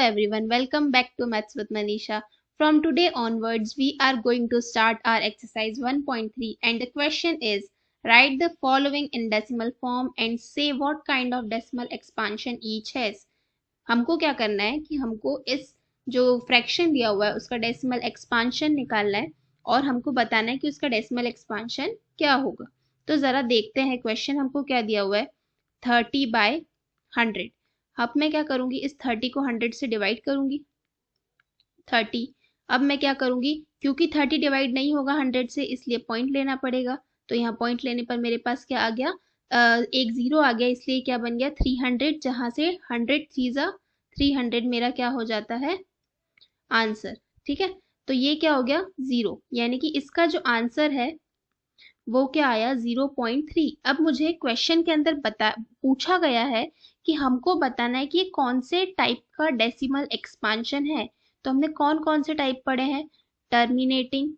everyone, welcome back to Maths with Manisha. From today onwards, we are going to start our exercise 1.3 and the question is write the following in decimal form and say what kind of decimal expansion each has. हमको क्या करना है कि हमको इस जो fraction दिया हुआ है उसका डेसिमल एक्सपांशन निकालना है और हमको बताना है कि उसका डेसिमल एक्सपांशन क्या होगा। तो जरा देखते हैं क्वेश्चन हमको क्या दिया हुआ है। 30/100। अब मैं क्या करूंगी, इस 30 को 100 से डिवाइड करूंगी। 30। अब मैं क्या करूंगी, क्योंकि 30 डिवाइड नहीं होगा 100 से इसलिए पॉइंट लेना पड़ेगा। तो यहाँ पॉइंट लेने पर मेरे पास क्या आ गया, एक जीरो आ गया, इसलिए क्या बन गया 300, जहां से 100 3 300 मेरा क्या हो जाता है आंसर। ठीक है, तो ये क्या हो गया जीरो, यानी कि इसका जो आंसर है वो क्या आया 0.3। अब मुझे क्वेश्चन के अंदर पूछा गया है कि हमको बताना है कि ये कौन से टाइप का डेसिमल एक्सपांशन है। तो हमने कौन कौन से टाइप पढ़े हैं, terminating,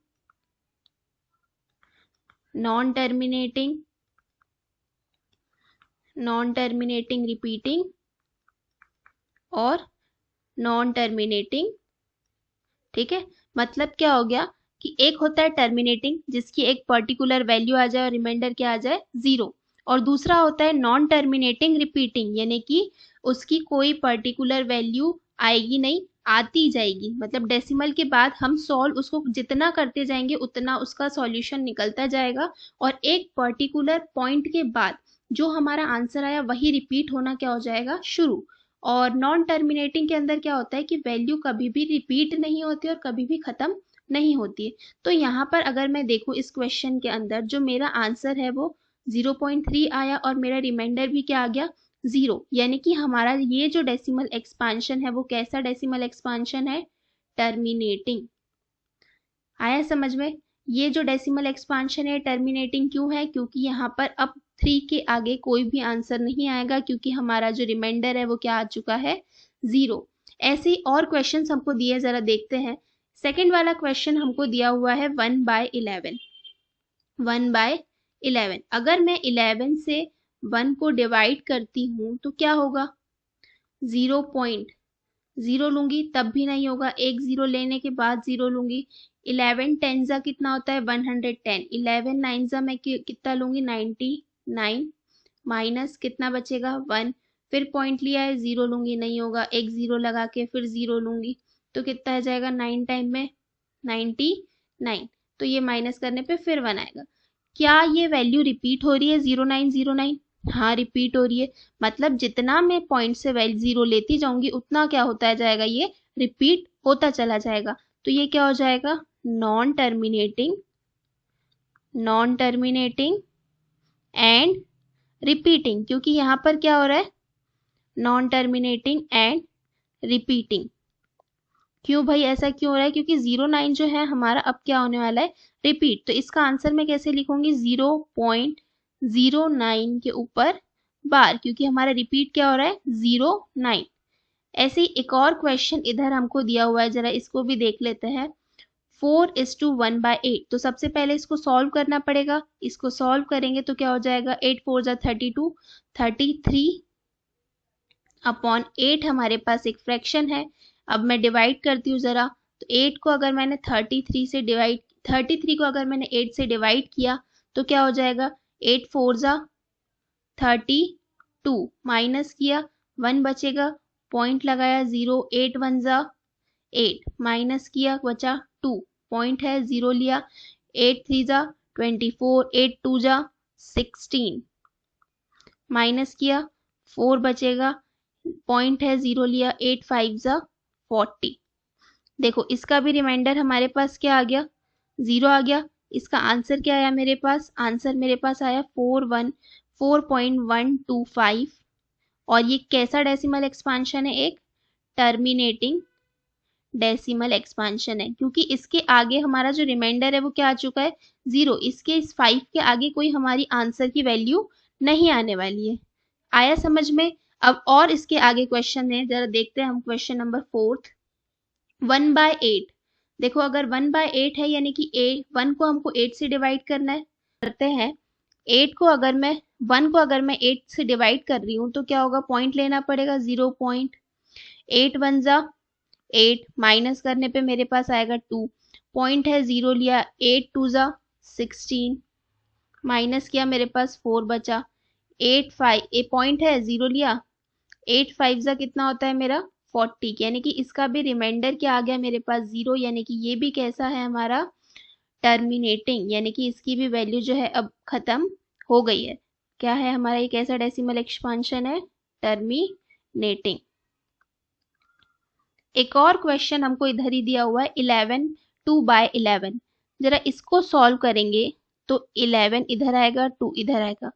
non terminating, non terminating repeating और नॉन टर्मिनेटिंग। ठीक है, मतलब क्या हो गया कि एक होता है टर्मिनेटिंग जिसकी एक पर्टिकुलर वैल्यू आ जाए और रिमाइंडर क्या आ जाए जीरो, और दूसरा होता है नॉन टर्मिनेटिंग रिपीटिंग, यानी कि उसकी कोई पर्टिकुलर वैल्यू आएगी नहीं, आती जाएगी। मतलब डेसिमल के बाद हम सॉल्व उसको जितना करते जाएंगे उतना उसका सॉल्यूशन निकलता जाएगा और एक पर्टिकुलर पॉइंट के बाद जो हमारा आंसर आया वही रिपीट होना क्या हो जाएगा शुरू। और नॉन टर्मिनेटिंग के अंदर क्या होता है कि वैल्यू कभी भी रिपीट नहीं होती और कभी भी खत्म नहीं होती है। तो यहाँ पर अगर मैं देखूं इस क्वेश्चन के अंदर जो मेरा आंसर है वो 0.3 आया और मेरा रिमाइंडर भी क्या आ गया जीरो, यानी कि हमारा ये जो डेसिमल एक्सपांशन है वो कैसा डेसिमल एक्सपांशन है, टर्मिनेटिंग। आया समझ में, ये जो डेसिमल एक्सपांशन है टर्मिनेटिंग क्यों है, क्योंकि यहाँ पर अब 3 के आगे कोई भी आंसर नहीं आएगा क्योंकि हमारा जो रिमाइंडर है वो क्या आ चुका है जीरो। ऐसे ही और क्वेश्चन हमको दिए, जरा देखते हैं। सेकंड वाला क्वेश्चन हमको दिया हुआ है 1/11। 1/11 अगर मैं 11 से 1 को डिवाइड करती हूँ तो क्या होगा, 0.0 लूंगी तब भी नहीं होगा, एक जीरो लेने के बाद जीरो लूंगी। 11 10 जा कितना होता है 110, 11 9 जा मैं कितना लूंगी 99, माइनस कितना बचेगा 1, फिर पॉइंट लिया है जीरो लूंगी नहीं होगा, एक जीरो लगा के फिर जीरो लूंगी तो कितना आ जाएगा 9 टाइम में 99, तो ये माइनस करने पे फिर 1 आएगा। क्या ये वैल्यू रिपीट हो रही है 0909? हाँ रिपीट हो रही है, मतलब जितना मैं पॉइंट से वैल्यू जीरो लेती जाऊंगी उतना क्या होता जाएगा, ये रिपीट होता चला जाएगा। तो ये क्या हो जाएगा non terminating, non terminating and repeating, क्योंकि यहाँ पर क्या हो रहा है नॉन टर्मिनेटिंग एंड रिपीटिंग। क्यों भाई ऐसा क्यों हो रहा है, क्योंकि 09 जो है हमारा अब क्या होने वाला है रिपीट। तो इसका आंसर मैं कैसे लिखूंगी 0.09 के ऊपर बार, क्योंकि हमारा रिपीट क्या हो रहा है 09। ऐसे ही एक और क्वेश्चन इधर हमको दिया हुआ है, जरा इसको भी देख लेते हैं। 4:1/8, तो सबसे पहले इसको सॉल्व करना पड़ेगा। इसको सॉल्व करेंगे तो क्या हो जाएगा 8 4 जा 32, 33/8 हमारे पास एक फ्रैक्शन है। अब मैं डिवाइड करती हूँ जरा, तो 8 को अगर मैंने 33 को अगर मैंने 8 से डिवाइड किया तो क्या हो जाएगा 8 4 जा 32, माइनस किया 1 बचेगा, पॉइंट लगाया 0, 8 1 जा 8, माइनस किया बचा 2, पॉइंट है 0 लिया, 8 3 जा 24, 8 2 जा 16, माइनस किया 4 बचेगा, पॉइंट है 0 लिया, 8 5 जा 40। देखो इसका भी रिमाइंडर हमारे पास क्या आ गया 0 आ गया। इसका आंसर क्या आया मेरे पास, आंसर मेरे पास आया 4.125 और ये कैसा डेसिमल एक्सपांशन है, एक टर्मिनेटिंग डेसिमल एक्सपांशन है, क्योंकि इसके आगे हमारा जो रिमाइंडर है वो क्या आ चुका है जीरो। इसके इस 5 के आगे कोई हमारी आंसर की वैल्यू नहीं आने वाली है। आया समझ में। अब और इसके आगे क्वेश्चन है, जरा देखते हैं हम क्वेश्चन नंबर 4। 1/8, देखो अगर 1/8 है यानी कि 1 को हमको 8 से डिवाइड करना है, करते हैं। 1 को अगर मैं 8 से डिवाइड कर रही हूँ तो क्या होगा, पॉइंट लेना पड़ेगा 0.8 1 जा 8 माइनस करने पे मेरे पास आएगा 2, पॉइंट है 0 लिया, 8 2 जा 16, माइनस किया मेरे पास 4 बचा, 8 5 ए पॉइंट है 0 लिया, 8 5 जा कितना होता है मेरा 40, यानी कि इसका भी रिमाइंडर क्या आ गया मेरे पास 0, यानी कि ये भी कैसा है हमारा टर्मिनेटिंग, यानी कि इसकी भी वैल्यू जो है अब खत्म हो गई है। क्या है हमारा ये कैसा डेसिमल एक्सपांशन है, टर्मिनेटिंग। एक और क्वेश्चन हमको इधर ही दिया हुआ है 11 2/11, जरा इसको सॉल्व करेंगे तो 11 इधर आएगा 2 इधर आएगा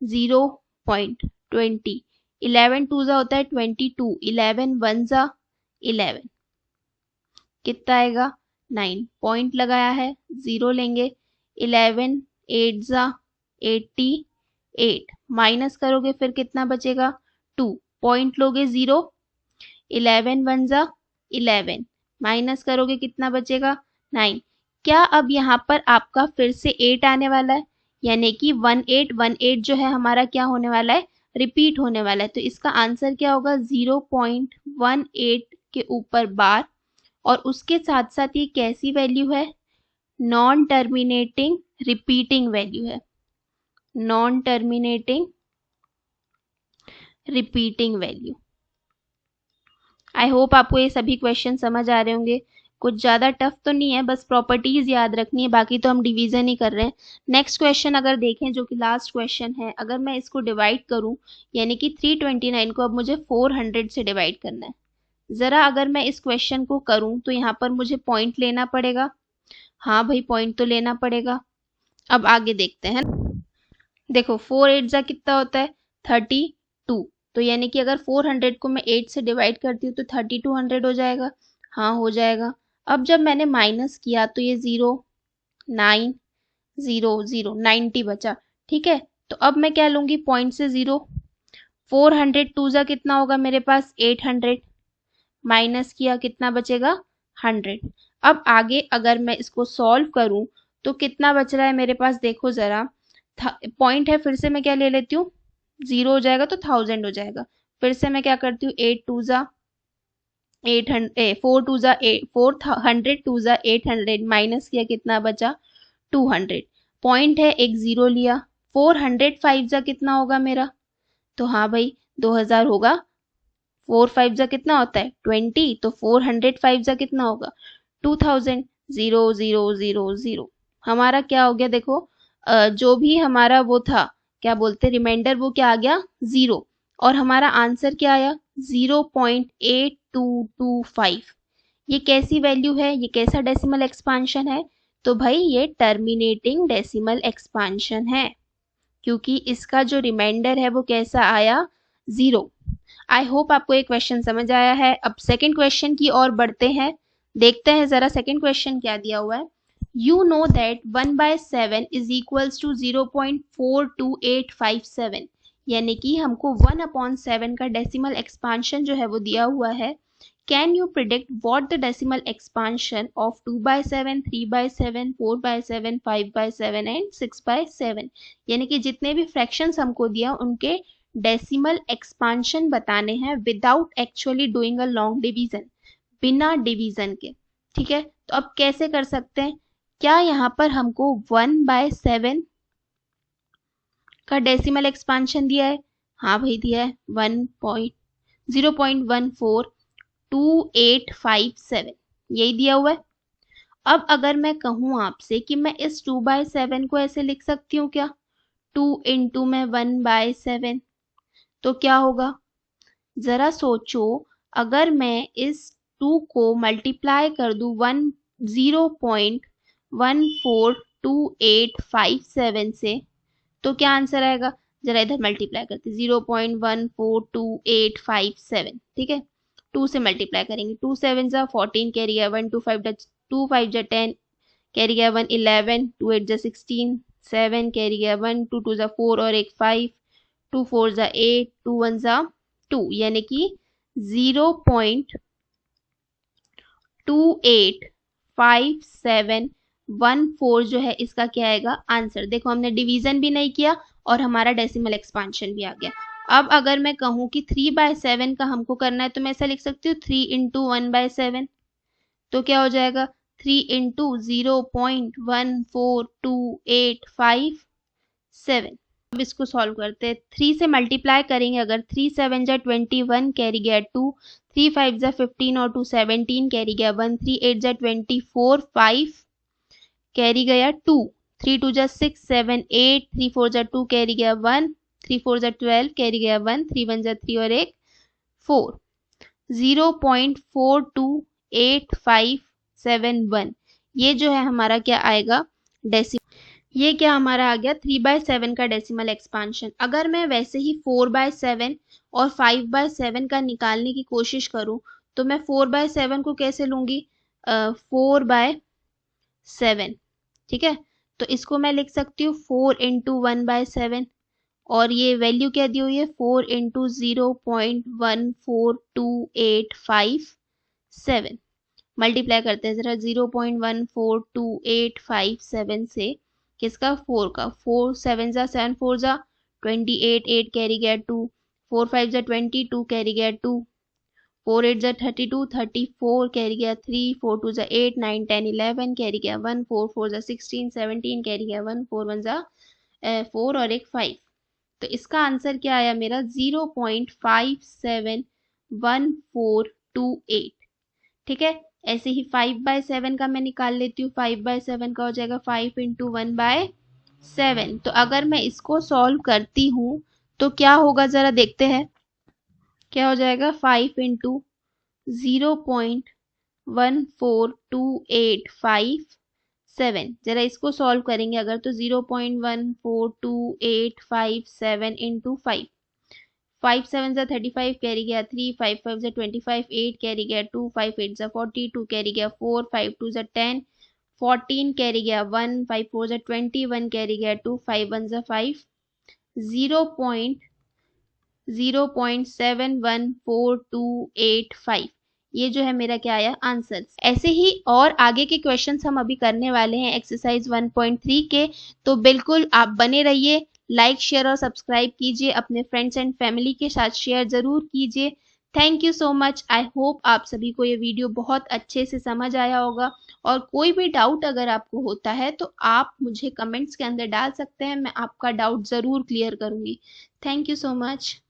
0.20, 11 2 जा होता है 22, 11 1 जा 11, कितना आएगा 9, पॉइंट लगाया है 0 लेंगे, 11 8 जा 88, माइनस करोगे फिर कितना बचेगा 2, पॉइंट लोगे 0, 11 1 जा 11, माइनस करोगे कितना बचेगा 9। क्या अब यहाँ पर आपका फिर से 8 आने वाला है, यानी कि 1818 जो है हमारा क्या होने वाला है, रिपीट होने वाला है। तो इसका आंसर क्या होगा 0.18 के ऊपर बार, और उसके साथ साथ ये कैसी वैल्यू है, नॉन टर्मिनेटिंग रिपीटिंग वैल्यू है, non terminating repeating value. I hope आपको ये सभी क्वेश्चन समझ आ रहे होंगे, कुछ ज़्यादा टफ तो नहीं है, बस प्रॉपर्टीज याद रखनी है, बाकी तो हम डिवीजन ही कर रहे हैं। नेक्स्ट क्वेश्चन अगर देखें जो कि लास्ट क्वेश्चन है, अगर मैं इसको डिवाइड करूं, यानी कि 329 को अब मुझे 400 से डिवाइड करना है। ज़रा अगर मैं इस क्वेश्चन को करूं तो यहाँ पर मुझे पॉइंट लेना पड़ेगा, हाँ भाई पॉइंट तो लेना पड़ेगा। अब आगे देखते हैं, देखो 4 8 जा कितना होता है 32, तो यानी कि अगर 400 को मैं 8 से डिवाइड करती हूँ तो 3200 हो जाएगा, हाँ हो जाएगा। अब जब मैंने माइनस किया तो ये 0 9 0 0 90 बचा, ठीक है। तो अब मैं क्या लूंगी पॉइंट से 0, 400 2 जा कितना होगा मेरे पास 800, माइनस किया कितना बचेगा 100। अब आगे अगर मैं इसको सॉल्व करूं तो कितना बच रहा है मेरे पास, देखो जरा, पॉइंट है फिर से मैं क्या ले लेती हूँ 0 हो जाएगा तो 1000 हो जाएगा, फिर से मैं क्या करती हूँ 8 2 जा 800, 4 2 जा 400 2 जा 800, माइनस किया कितना बचा 200, पॉइंट है एक 0 लिया, 405 जा कितना होगा मेरा, तो हाँ भाई 2000 होगा, 4 5 जा कितना होता है 20, तो 405 जा कितना होगा 2000, 0 0 0 0, हमारा क्या हो गया देखो, जो भी हमारा वो था क्या बोलते रिमाइंडर, वो क्या आ गया 0, और हमारा आंसर क्या आया 0.8225। ये कैसी वैल्यू है, ये कैसा डेसिमल एक्सपांशन है, तो भाई ये टर्मिनेटिंग डेसिमल एक्सपांशन है, क्योंकि इसका जो रिमाइंडर है वो कैसा आया 0। आई होप आपको ये क्वेश्चन समझ आया है। अब सेकंड क्वेश्चन की ओर बढ़ते हैं, देखते हैं जरा सेकंड क्वेश्चन क्या दिया हुआ है। You know that 1/7 is equals to 0.42857, यानी कि हमको 1/7 का डेसिमल एक्सपांशन जो है वो दिया हुआ है। Can you predict what the decimal expansion of 2/7 3/7 4/7 5/7 and 6/7, यानी कि जितने भी फ्रैक्शंस हमको दिया उनके डेसिमल एक्सपांशन बताने हैं without actually doing a long division, बिना डिवीजन के, ठीक है। तो अब कैसे कर सकते हैं, क्या यहाँ पर हमको 1/7 का डेसिमल एक्सपांशन दिया है, हाँ भाई दिया है 0.142857, यही दिया हुआ है। अब अगर मैं कहूँ आपसे कि मैं इस 2/7 को ऐसे लिख सकती हूँ क्या, 2 इंटू में 1/7, तो क्या होगा, जरा सोचो, अगर मैं इस 2 को मल्टीप्लाई कर दूं 0.142857 से, तो क्या आंसर आएगा, जरा इधर मल्टीप्लाई करते 0.142857, ठीक है। 2 से मल्टीप्लाई करेंगे, 2 7 जा 14 कैरी गया 1, 2 5 जा 10 कैरी गया 1 11, 2 8 जा 16 7 कैरी गया 1, 2 2 जा 4 और एक 5, 2 4 जा 8, 2 1 जा 2, यानी कि 0.285714 जो है इसका क्या आएगा आंसर। देखो हमने डिवीजन भी नहीं किया और हमारा डेसिमल एक्सपांशन भी आ गया। अब अगर मैं कहूँ कि 3/7 का हमको करना है तो मैं ऐसा लिख सकती हूँ 3 इंटू 1/7, तो क्या हो जाएगा 3 इंटू 0.14285 अब इसको सॉल्व करते हैं। 3 से मल्टीप्लाई करेंगे अगर, 3 7 जा 21 कैरी गया 2, 3 5 जा 15 और 2 17 कैरी गया 1, 3 8 जा 24 5 कैरी गया 2, 3 2 जा 6 7 8, 3 4 जा 2 कैरी गया 1, 3 4 जा 12 कैरी गया 1, 3 1 जा 3 और 1 4, 0.428571, ये जो है हमारा क्या आएगा डेसिमल। ये क्या हमारा आ गया 3/7 का डेसिमल एक्सपांशन। अगर मैं वैसे ही 4/7 और 5/7 का निकालने की कोशिश करूं तो मैं 4/7 को कैसे लूंगी, 4/7, ठीक है। तो इसको मैं लिख सकती हूँ 4 इंटू 1/7, और ये वैल्यू क्या दी हुई है 4 इंटू 0.14285 मल्टीप्लाई करते हैं जरा 0.14285 से किसका 4 का, 4 7 जा 7 4 जा 28, 8 कैरी गया 2, 4 5 जा 22 कैरी गया 2, 4 8 जा 32, 34 कैरी गया 3, 4 2 जा 8 9 10 11 कैरी गया 1, 4 4 जा 16 17 कैरी गया 1, 4 1 जा 4 और एक 5। तो इसका आंसर क्या आया मेरा 0.571428, ठीक है। ऐसे ही 5/7 का मैं निकाल लेती हूँ, 5/7 का हो जाएगा 5 इंटू 1/7। तो अगर मैं इसको सॉल्व करती हूँ तो क्या होगा जरा देखते हैं, क्या हो जाएगा 5 इंटू 0.14285, जरा इसको सॉल्व करेंगे अगर तो 0.14285 इंटू 5, 5 7 जा 35 कैरी गया 3, 5 5 जा 25, 8 कैरी गया 2, 5 8 जा 40, 2 कैरी गया 4, 5 2 जा 10, 14 कैरी गया 1, 5 4 जा 21 कैरी गया 2, 5 1 जा 5, 0.71428 ये जो है मेरा क्या आया आंसर। ऐसे ही और आगे के क्वेश्चंस हम अभी करने वाले हैं एक्सरसाइज 1.3 के, तो बिल्कुल आप बने रहिए। लाइक शेयर और सब्सक्राइब कीजिए, अपने फ्रेंड्स एंड फैमिली के साथ शेयर जरूर कीजिए। Thank you so much. I hope आप सभी को ये वीडियो बहुत अच्छे से समझ आया होगा, और कोई भी डाउट अगर आपको होता है तो आप मुझे कमेंट्स के अंदर डाल सकते हैं, मैं आपका डाउट ज़रूर क्लियर करूँगी। Thank you so much.